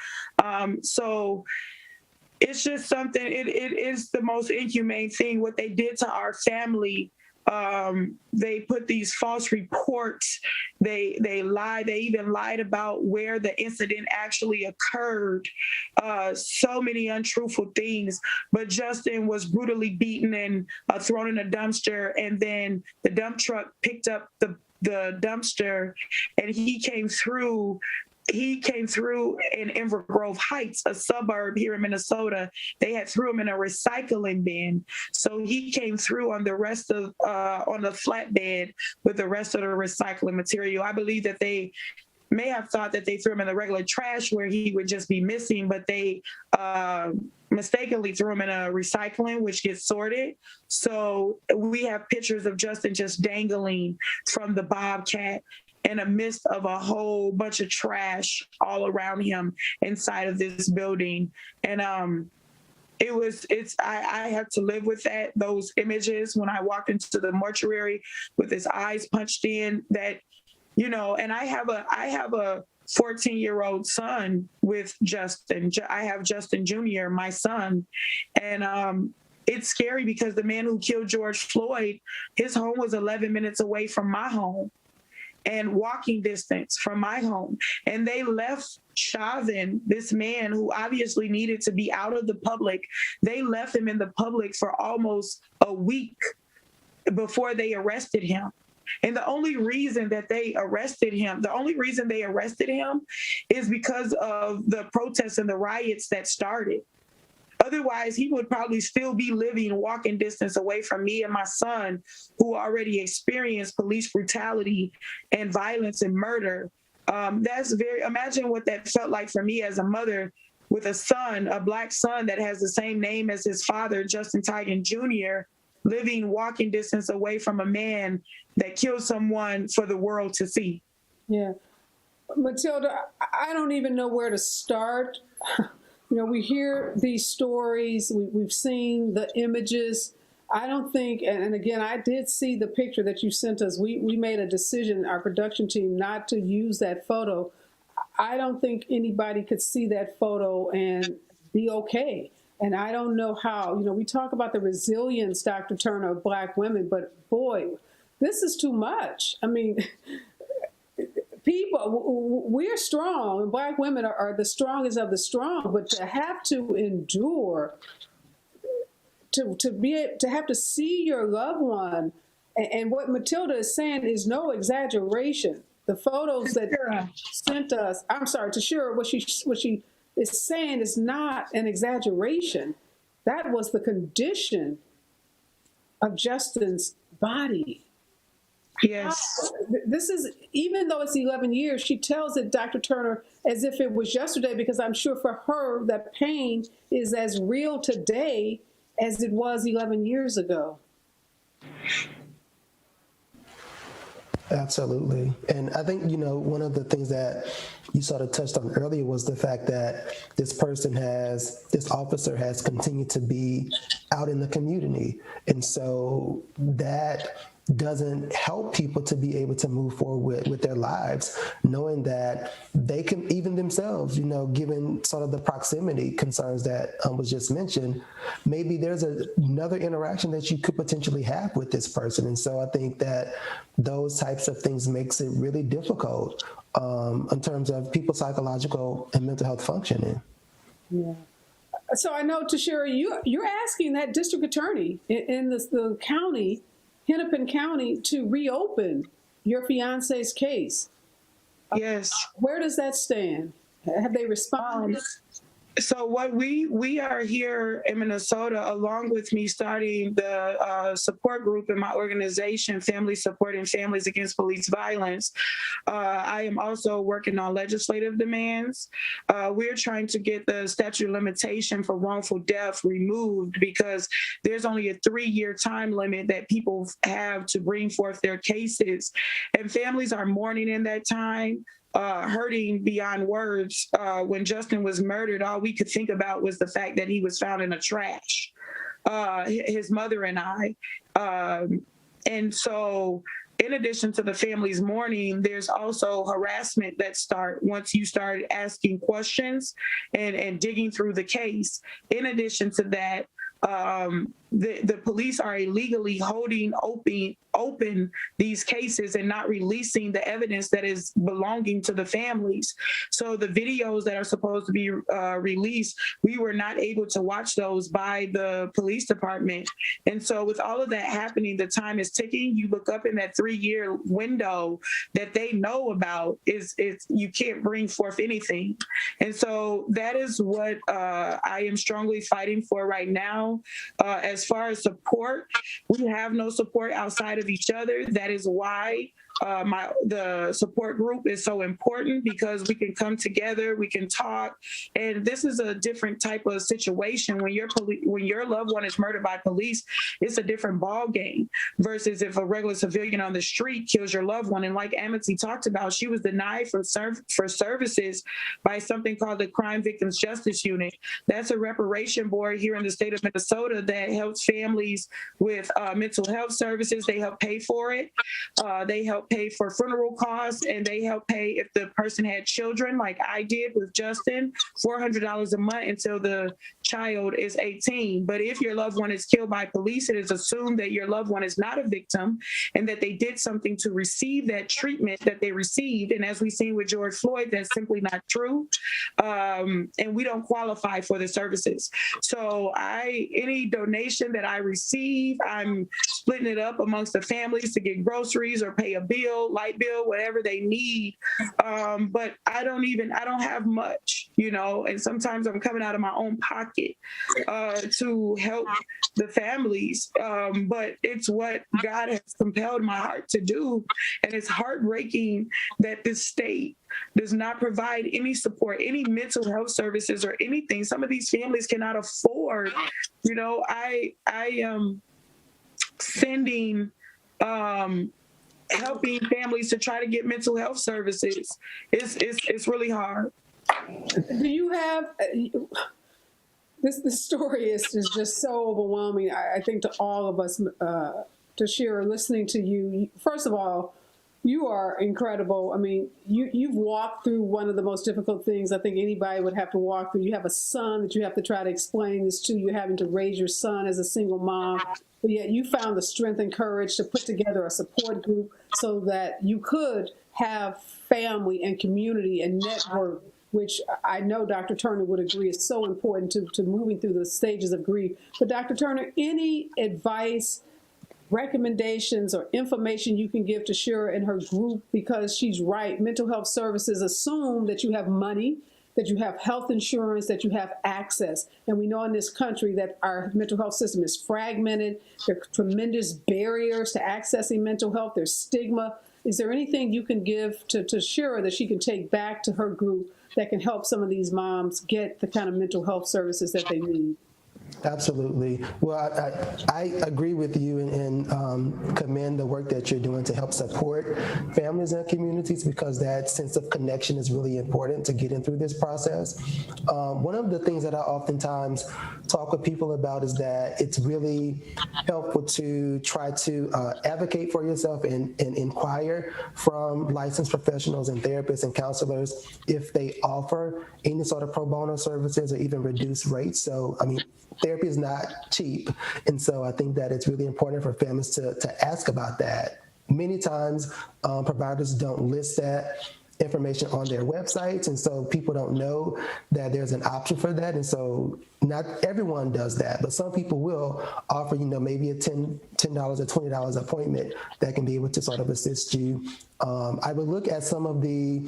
Speaker 6: So it's just something, it is the most inhumane thing what they did to our family. They put these false reports. They lied. They even lied about where the incident actually occurred. So many untruthful things. But Justin was brutally beaten and thrown in a dumpster, and then the dump truck picked up the dumpster, and he came through in Inver Grove Heights, a suburb here in Minnesota. They had threw him in a recycling bin. So he came through on the rest of, on the flatbed with the rest of the recycling material. I believe that they may have thought that they threw him in the regular trash where he would just be missing, but they mistakenly threw him in a recycling, which gets sorted. So we have pictures of Justin just dangling from the Bobcat in the midst of a whole bunch of trash all around him inside of this building. And I had to live with those images when I walked into the mortuary with his eyes punched in, that, and I have a 14-year-old son with Justin. I have Justin Jr., my son. And it's scary because the man who killed George Floyd, his home was 11 minutes away from my home and walking distance from my home. And they left Chauvin, this man who obviously needed to be out of the public, they left him in the public for almost a week before they arrested him. And the only reason they arrested him is because of the protests and the riots that started. Otherwise, he would probably still be living walking distance away from me and my son, who already experienced police brutality and violence and murder. Imagine what that felt like for me as a mother with a son, a Black son that has the same name as his father, Justin Tigan Jr., living walking distance away from a man that killed someone for the world to see.
Speaker 1: Yeah. Matilda, I don't even know where to start. We hear these stories, we've seen the images. I don't think, and again, I did see the picture that you sent us. We made a decision, our production team, not to use that photo. I don't think anybody could see that photo and be okay. And I don't know how, we talk about the resilience, Dr. Turner, of Black women, but boy, this is too much. I mean, people, we're strong, and Black women are the strongest of the strong, but to have to endure, to have to see your loved one, and what Matilda is saying is no exaggeration. The photos that sent us, I'm sorry, Tashira, what she is saying is not an exaggeration. That was the condition of Justin's body.
Speaker 6: Yes.
Speaker 1: This is, even though it's 11 years, she tells it, Dr. Turner, as if it was yesterday, because I'm sure for her that pain is as real today as it was 11 years ago.
Speaker 5: Absolutely. And I think, one of the things that you sort of touched on earlier was the fact that this officer has continued to be out in the community. And so that doesn't help people to be able to move forward with their lives, knowing that they can, even themselves, given sort of the proximity concerns that was just mentioned, maybe there's another interaction that you could potentially have with this person. And so I think that those types of things makes it really difficult in terms of people's psychological and mental health functioning.
Speaker 1: Yeah. So I know, Tashira, you're asking that district attorney in the county, Hennepin County, to reopen your fiance's case.
Speaker 6: Yes.
Speaker 1: Where does that stand? Have they responded?
Speaker 6: So what we are here in Minnesota, along with me starting the support group in my organization, Family Supporting Families Against Police Violence. I am also working on legislative demands. We're trying to get the statute of limitation for wrongful death removed, because there's only a 3-year time limit that people have to bring forth their cases. And families are mourning in that time. Hurting beyond words. When Justin was murdered, all we could think about was the fact that he was found in a trash, his mother and I. And so in addition to the family's mourning, there's also harassment that starts once you start asking questions and digging through the case. In addition to that, the police are illegally holding open these cases and not releasing the evidence that is belonging to the families. So the videos that are supposed to be released, we were not able to watch those by the police department. And so with all of that happening, the time is ticking. You look up in that 3-year window that they know about, is you can't bring forth anything. And so that is what I am strongly fighting for right now. As far as support, we have no support outside of each other. That is why the support group is so important, because we can come together, we can talk, and this is a different type of situation. When your loved one is murdered by police, it's a different ball game versus if a regular civilian on the street kills your loved one. And like Amity talked about, she was denied for services by something called the Crime Victims Justice Unit. That's a reparation board here in the state of Minnesota that helps families with mental health services. They help pay for it. They help pay for funeral costs, and they help pay if the person had children, like I did with Justin, $400 a month until the child is 18. But if your loved one is killed by police, it is assumed that your loved one is not a victim and that they did something to receive that treatment that they received. And as we've seen with George Floyd, that's simply not true. And we don't qualify for the services. So any donation that I receive, I'm splitting it up amongst the families to get groceries or pay a bill bill, light bill, whatever they need. But I don't have much, you know, and sometimes I'm coming out of my own pocket to help the families. But it's what God has compelled my heart to do. And it's heartbreaking that this state does not provide any support, any mental health services or anything. Some of these families cannot afford, you know, I am sending, helping families to try to get mental health services. It's really hard.
Speaker 1: Do you have, this story is just so overwhelming, I think, to all of us, to share listening to you. First of all, you are incredible. I mean, you've walked through one of the most difficult things I think anybody would have to walk through. You have a son that you have to try to explain this to. You're having to raise your son as a single mom, but yet you found the strength and courage to put together a support group so that you could have family and community and network, which I know Dr. Turner would agree is so important to moving through the stages of grief. But Dr. Turner, any advice, recommendations, or information you can give to Shira and her group? Because she's right, mental health services assume that you have money, that you have health insurance, that you have access. And we know in this country that our mental health system is fragmented. There are tremendous barriers to accessing mental health. There's stigma. Is there anything you can give to Shira that she can take back to her group that can help some of these moms get the kind of mental health services that they need?
Speaker 5: Absolutely. Well, I agree with you and commend the work that you're doing to help support families and communities, because that sense of connection is really important to getting through this process. One of the things that I oftentimes talk with people about is that it's really helpful to try to advocate for yourself and inquire from licensed professionals and therapists and counselors if they offer any sort of pro bono services or even reduced rates. So, I mean, therapy is not cheap. And so I think that it's really important for families to ask about that. Many times, providers don't list that information on their websites, and so people don't know that there's an option for that. And so not everyone does that, but some people will offer, you know, maybe a $10 or $20 appointment that can be able to sort of assist you. I would look at some of the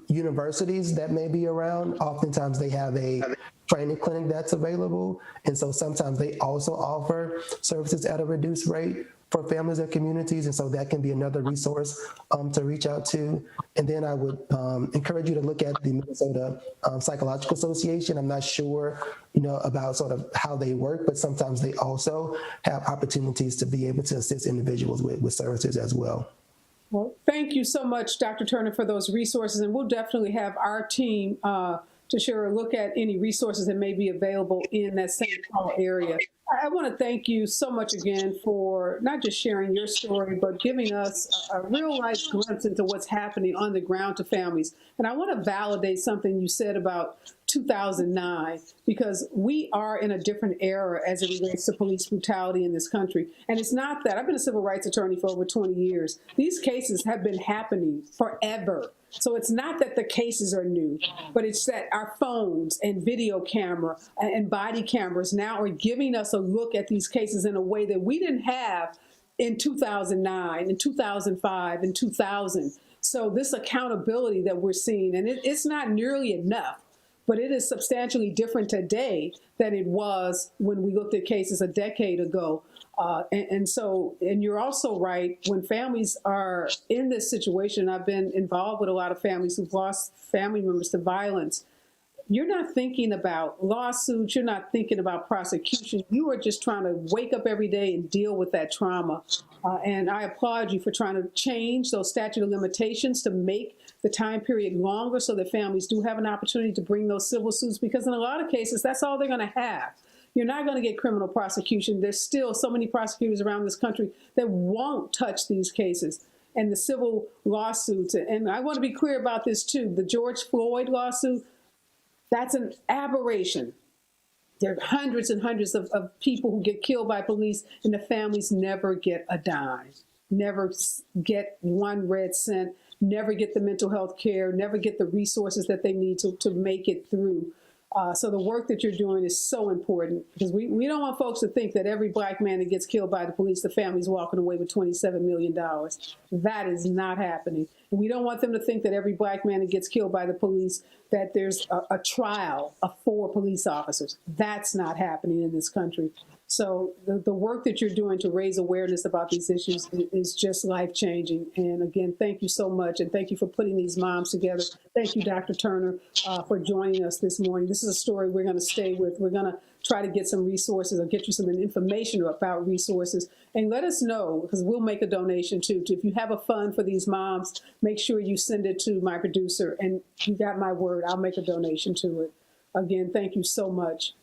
Speaker 5: universities that may be around. Oftentimes they have a training clinic that's available. And so sometimes they also offer services at a reduced rate for families and communities. And so that can be another resource to reach out to. And then I would encourage you to look at the Minnesota Psychological Association. I'm not sure, you know, about sort of how they work, but sometimes they also have opportunities to be able to assist individuals with services as well.
Speaker 1: Well, thank you so much, Dr. Turner, for those resources. And we'll definitely have our team to share a look at any resources that may be available in that St. Paul area. I want to thank you so much again for not just sharing your story, but giving us a real life glimpse into what's happening on the ground to families. And I want to validate something you said about 2009, because we are in a different era as it relates to police brutality in this country. And it's not that I've been a civil rights attorney for over 20 years. These cases have been happening forever. So it's not that the cases are new, but it's that our phones and video camera and body cameras now are giving us a look at these cases in a way that we didn't have in 2009, in 2005, in 2000. So this accountability that we're seeing, and it's not nearly enough, but it is substantially different today than it was when we looked at cases a decade ago. And you're also right, when families are in this situation, I've been involved with a lot of families who've lost family members to violence. You're not thinking about lawsuits, you're not thinking about prosecution, you are just trying to wake up every day and deal with that trauma. And I applaud you for trying to change those statute of limitations to make the time period longer so that families do have an opportunity to bring those civil suits, because in a lot of cases, that's all they're going to have. You're not going to get criminal prosecution. There's still so many prosecutors around this country that won't touch these cases and the civil lawsuits. And I want to be clear about this too. The George Floyd lawsuit, that's an aberration. There are hundreds and hundreds of people who get killed by police, and the families never get a dime, never get one red cent, never get the mental health care, never get the resources that they need to make it through. So the work that you're doing is so important, because we don't want folks to think that every black man that gets killed by the police, the family's walking away with $27 million. That is not happening. And we don't want them to think that every black man that gets killed by the police, that there's a trial of 4 police officers. That's not happening in this country. So the work that you're doing to raise awareness about these issues is just life-changing. And again, thank you so much. And thank you for putting these moms together. Thank you, Dr. Turner, for joining us this morning. This is a story we're going to stay with. We're going to try to get some resources or get you some information about resources. And let us know, because we'll make a donation too. If you have a fund for these moms, make sure you send it to my producer. And you got my word, I'll make a donation to it. Again, thank you so much.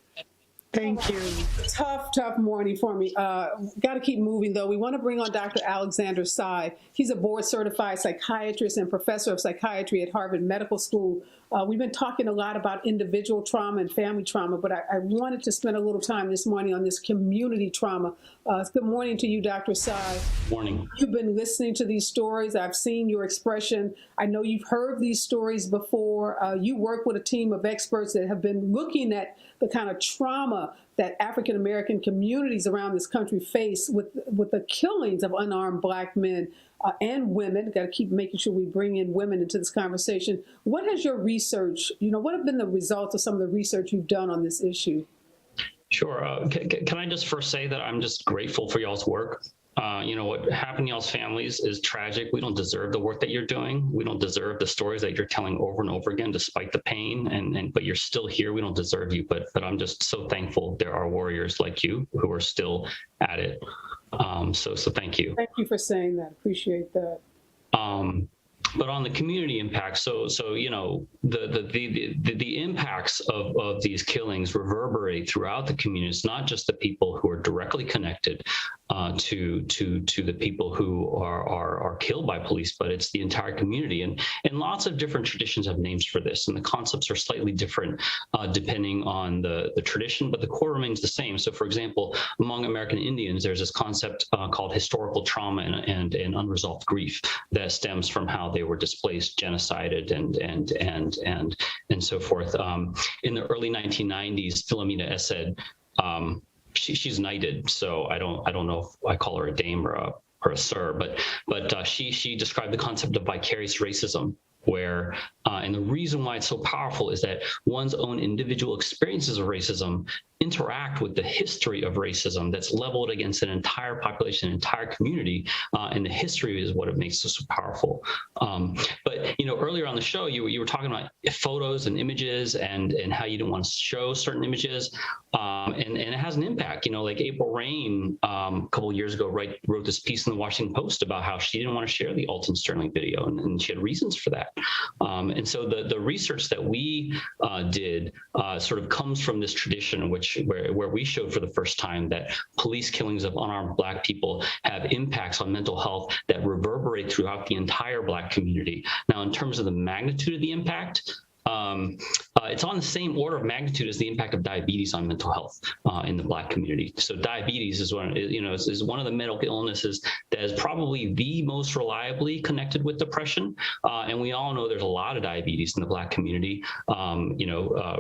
Speaker 6: Thank you.
Speaker 1: Tough morning for me. Got to keep moving, though. We want to bring on Dr. Alexander Tsai. He's a board-certified psychiatrist and professor of psychiatry at Harvard Medical School. We've been talking a lot about individual trauma and family trauma, but I wanted to spend a little time this morning on this community trauma. Good morning to you, Dr. Tsai.
Speaker 7: Morning.
Speaker 1: You've been listening to these stories. I've seen your expression. I know you've heard these stories before. You work with a team of experts that have been looking at the kind of trauma that African-American communities around this country face with the killings of unarmed black men and women. Got to keep making sure we bring in women into this conversation. What has your research, what have been the results of some of the research you've done on this issue?
Speaker 7: Sure. Can I just first say that I'm just grateful for y'all's work. What happened to y'all's families is tragic. We don't deserve the work that you're doing. We don't deserve the stories that you're telling over and over again, despite the pain. But you're still here. We don't deserve you. But I'm just so thankful there are warriors like you who are still at it. So thank you.
Speaker 1: Thank you for saying that. Appreciate that.
Speaker 7: But on the community impact, so the impacts of these killings reverberate throughout the community. It's not just the people who are directly connected to the people who are killed by police, but it's the entire community. And lots of different traditions have names for this, and the concepts are slightly different depending on the tradition, but the core remains the same. So, for example, among American Indians, there's this concept called historical trauma and unresolved grief that stems from how they were displaced, genocided, and so forth. In the early 1990s, Philomena Essed, she's knighted, so I don't know if I call her a dame or a sir, but she described the concept of vicarious racism, where and the reason why it's so powerful is that one's own individual experiences of racism interact with the history of racism that's leveled against an entire population, an entire community, and the history is what it makes it so powerful. But earlier on the show, you were talking about photos and images and how you didn't want to show certain images, and it has an impact. Like April Rain a couple of years ago wrote this piece in the Washington Post about how she didn't want to share the Alton Sterling video, and she had reasons for that. And so the research that we did sort of comes from this tradition, where we showed for the first time that police killings of unarmed Black people have impacts on mental health that reverberate throughout the entire Black community. Now, in terms of the magnitude of the impact, it's on the same order of magnitude as the impact of diabetes on mental health in the Black community. So diabetes is one of the medical illnesses that is probably the most reliably connected with depression. And we all know there's a lot of diabetes in the Black community,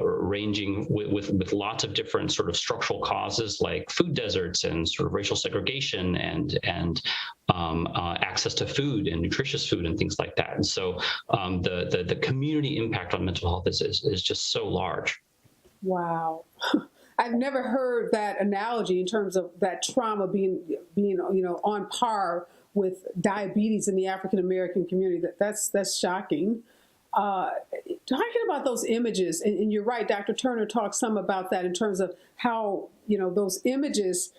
Speaker 7: ranging with lots of different sort of structural causes like food deserts and sort of racial segregation and access to food and nutritious food and things like that. And so the community impact on mental health is just so large.
Speaker 1: Wow. I've never heard that analogy in terms of that trauma being on par with diabetes in the African American community. That's shocking. Talking about those images, and you're right, Dr. Turner talked some about that in terms of how those images.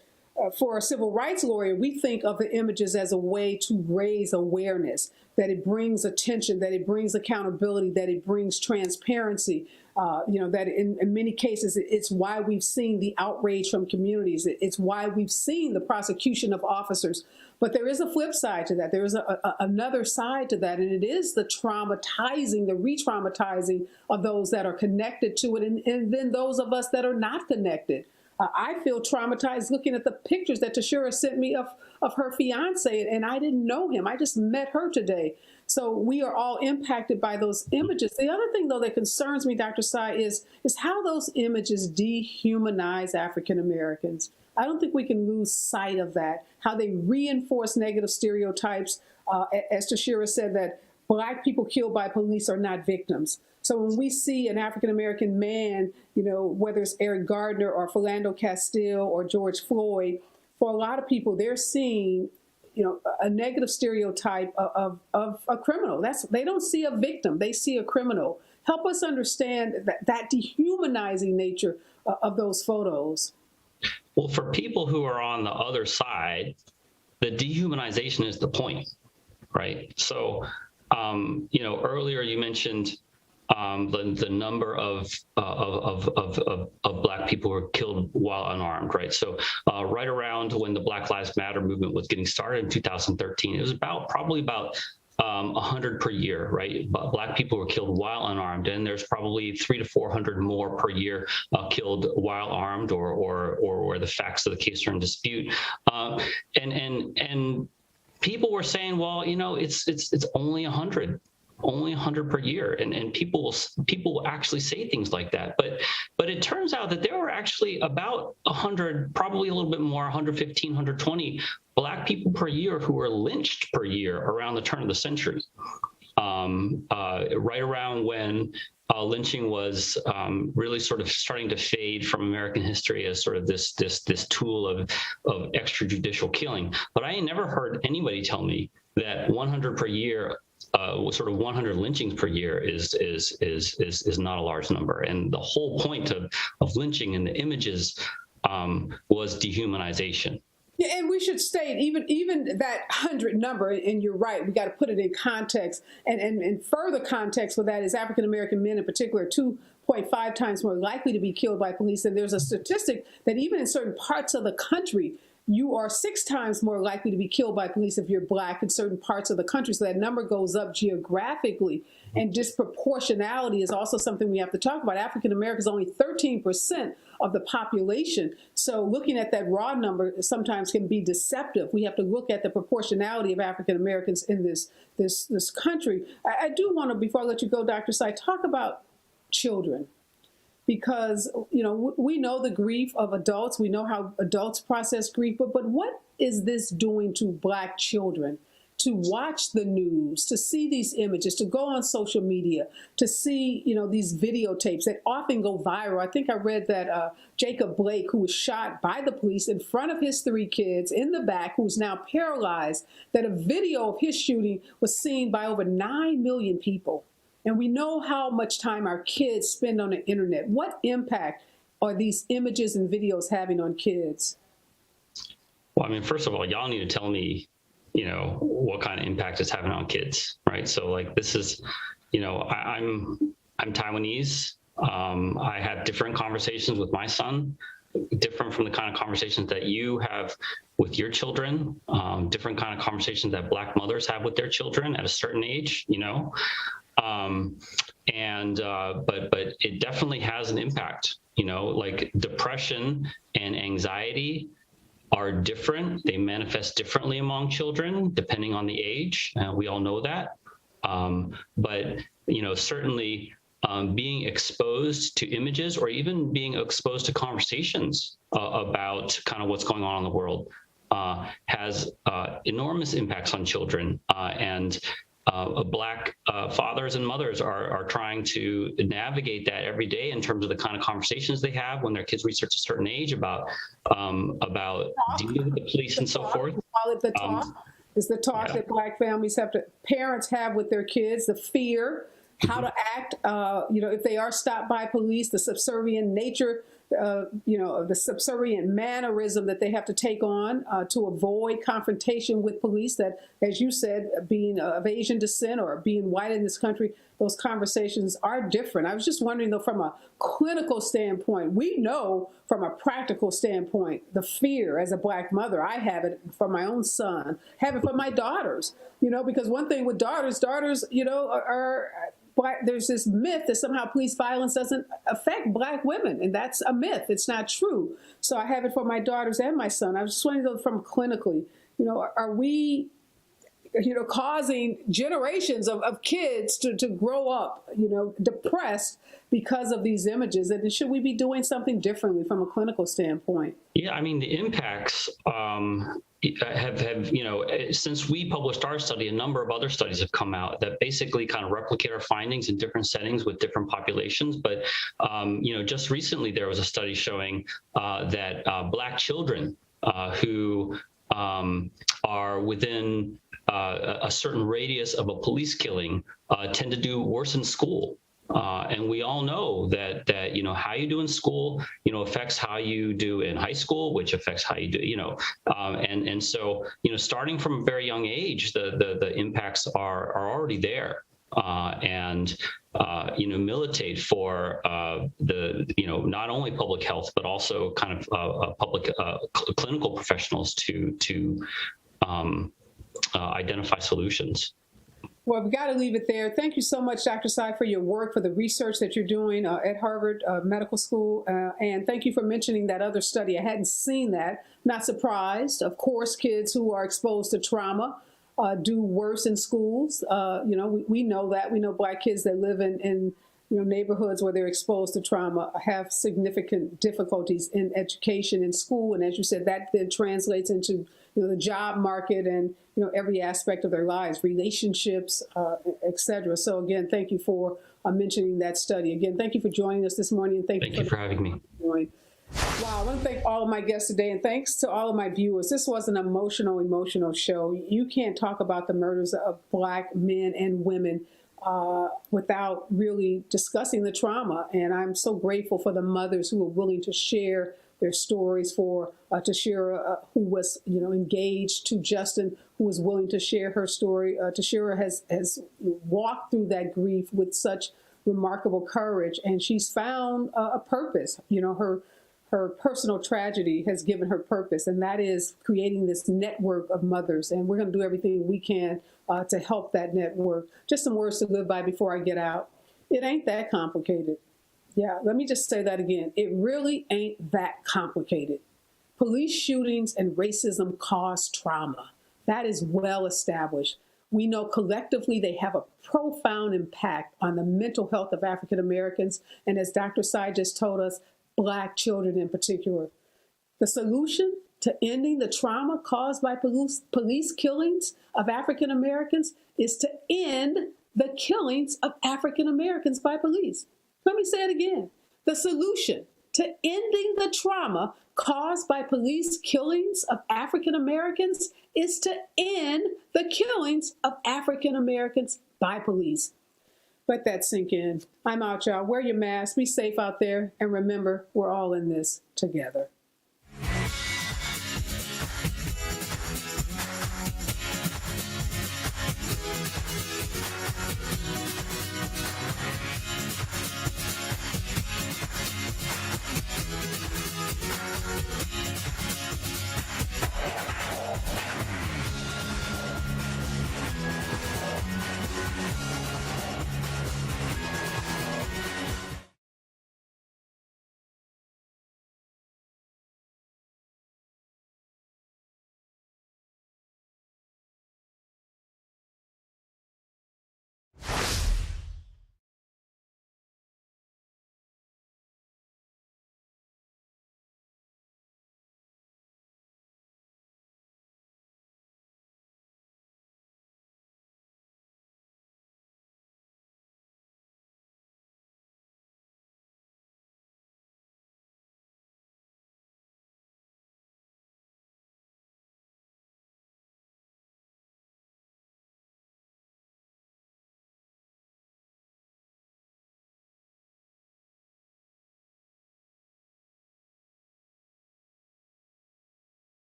Speaker 1: For a civil rights lawyer, we think of the images as a way to raise awareness, that it brings attention, that it brings accountability, that it brings transparency. That in many cases, it's why we've seen the outrage from communities. It's why we've seen the prosecution of officers. But there is a flip side to that. There is another side to that, and it is the traumatizing, the re-traumatizing of those that are connected to it, and then those of us that are not connected. I feel traumatized looking at the pictures that Tashura sent me of her fiance, and I didn't know him. I just met her today. So we are all impacted by those images. The other thing, though, that concerns me, Dr. Tsai, is how those images dehumanize African Americans. I don't think we can lose sight of that, how they reinforce negative stereotypes. As Tashira said, that Black people killed by police are not victims. So when we see an African-American man, whether it's Eric Gardner or Philando Castile or George Floyd, for a lot of people, they're seeing, a negative stereotype of a criminal. They don't see a victim, they see a criminal. Help us understand that dehumanizing nature of those photos.
Speaker 7: Well, for people who are on the other side, the dehumanization is the point, right? So, earlier you mentioned the number of Black people who were killed while unarmed, right? So right around when the Black Lives Matter movement was getting started in 2013, it was probably about 100 per year, right? But Black people were killed while unarmed, and there's probably 300 to 400 more per year killed while armed, or where the facts of the case are in dispute. And people were saying, well, it's only 100. Only 100 per year, and people will actually say things like that. But it turns out that there were actually about 100, probably a little bit more, 115, 120 Black people per year who were lynched per year around the turn of the century. Right around when lynching was really sort of starting to fade from American history as sort of this tool of extrajudicial killing. But I ain't never heard anybody tell me that 100 per year. Sort of 100 lynchings per year is not a large number, and the whole point of lynching and the images was dehumanization.
Speaker 1: Yeah, and we should state even that 100 number, and you're right, we got to put it in context, and further context for that is African American men in particular, 2.5 times more likely to be killed by police. And there's a statistic that even in certain parts of the country, you are 6 times more likely to be killed by police if you're Black in certain parts of the country. So that number goes up geographically. And disproportionality is also something we have to talk about. African Americans, only 13% of the population. So looking at that raw number sometimes can be deceptive. We have to look at the proportionality of African Americans in this country. I do want to, before I let you go, Dr. Tsai, talk about children. Because, we know the grief of adults. We know how adults process grief. But what is this doing to Black children? To watch the news, to see these images, to go on social media, to see, these videotapes that often go viral. I think I read that Jacob Blake, who was shot by the police in front of his 3 kids in the back, who's now paralyzed, that a video of his shooting was seen by over 9 million people. And we know how much time our kids spend on the internet. What impact are these images and videos having on kids?
Speaker 7: Well, I mean, first of all, y'all need to tell me, what kind of impact it's having on kids, right? So like, this is, I'm Taiwanese. I have different conversations with my son, different from the kind of conversations that you have with your children, different kind of conversations that Black mothers have with their children at a certain age, but it definitely has an impact, like depression and anxiety are different. They manifest differently among children, depending on the age. We all know that. But certainly being exposed to images or even being exposed to conversations about kind of what's going on in the world has enormous impacts on children. And Black fathers and mothers are trying to navigate that every day in terms of the kind of conversations they have when their kids reach a certain age about dealing with the police and so forth.
Speaker 1: Call it the talk. Is the talk that Black families parents have with their kids, the fear, how to act, if they are stopped by police, the subservient nature, the subservient mannerism that they have to take on to avoid confrontation with police that, as you said, being of Asian descent or being white in this country, those conversations are different. I was just wondering, though, from a clinical standpoint, we know from a practical standpoint, the fear as a Black mother, I have it for my own son, have it for my daughters, because one thing with daughters, are Black, there's this myth that somehow police violence doesn't affect Black women, and that's a myth. It's not true. So I have it for my daughters and my son. I was just wondering, though, from clinically, are we causing generations of kids to grow up, depressed because of these images. And should we be doing something differently from a clinical standpoint?
Speaker 7: Yeah, I mean, the impacts have since we published our study, a number of other studies have come out that basically kind of replicate our findings in different settings with different populations. But, just recently there was a study showing that Black children who are within a certain radius of a police killing tend to do worse in school. And we all know that how you do in school, affects how you do in high school, which affects how you do, and so, starting from a very young age, the impacts are already there. And militate for not only public health, but also kind of public clinical professionals to identify solutions.
Speaker 1: Well, we've got to leave it there. Thank you so much, Dr. Tsai, for your work, for the research that you're doing at Harvard Medical School. And thank you for mentioning that other study. I hadn't seen that. Not surprised. Of course, kids who are exposed to trauma do worse in schools. We know that. We know Black kids that live in neighborhoods where they're exposed to trauma have significant difficulties in education in school. And as you said, that then translates into the job market and every aspect of their lives, relationships, et cetera. So again, thank you for mentioning that study. Again, thank you for joining us this morning, and thank you for
Speaker 7: having me.
Speaker 1: Wow, I want to thank all of my guests today, and thanks to all of my viewers. This was an emotional show. You can't talk about the murders of Black men and women without really discussing the trauma. And I'm so grateful for the mothers who are willing to share their stories, for Tashira, who was engaged to Justin, who was willing to share her story. Tashira has walked through that grief with such remarkable courage, and she's found a purpose. Her personal tragedy has given her purpose, and that is creating this network of mothers. And we're going to do everything we can to help that network. Just some words to live by before I get out. It ain't that complicated. Yeah, let me just say that again. It really ain't that complicated. Police shootings and racism cause trauma. That is well established. We know collectively they have a profound impact on the mental health of African Americans, and as Dr. Tsai just told us, Black children in particular. The solution to ending the trauma caused by police killings of African Americans is to end the killings of African Americans by police. Let me say it again. The solution to ending the trauma caused by police killings of African Americans is to end the killings of African Americans by police. Let that sink in. I'm out, y'all. Wear your mask. Be safe out there. And remember, we're all in this together.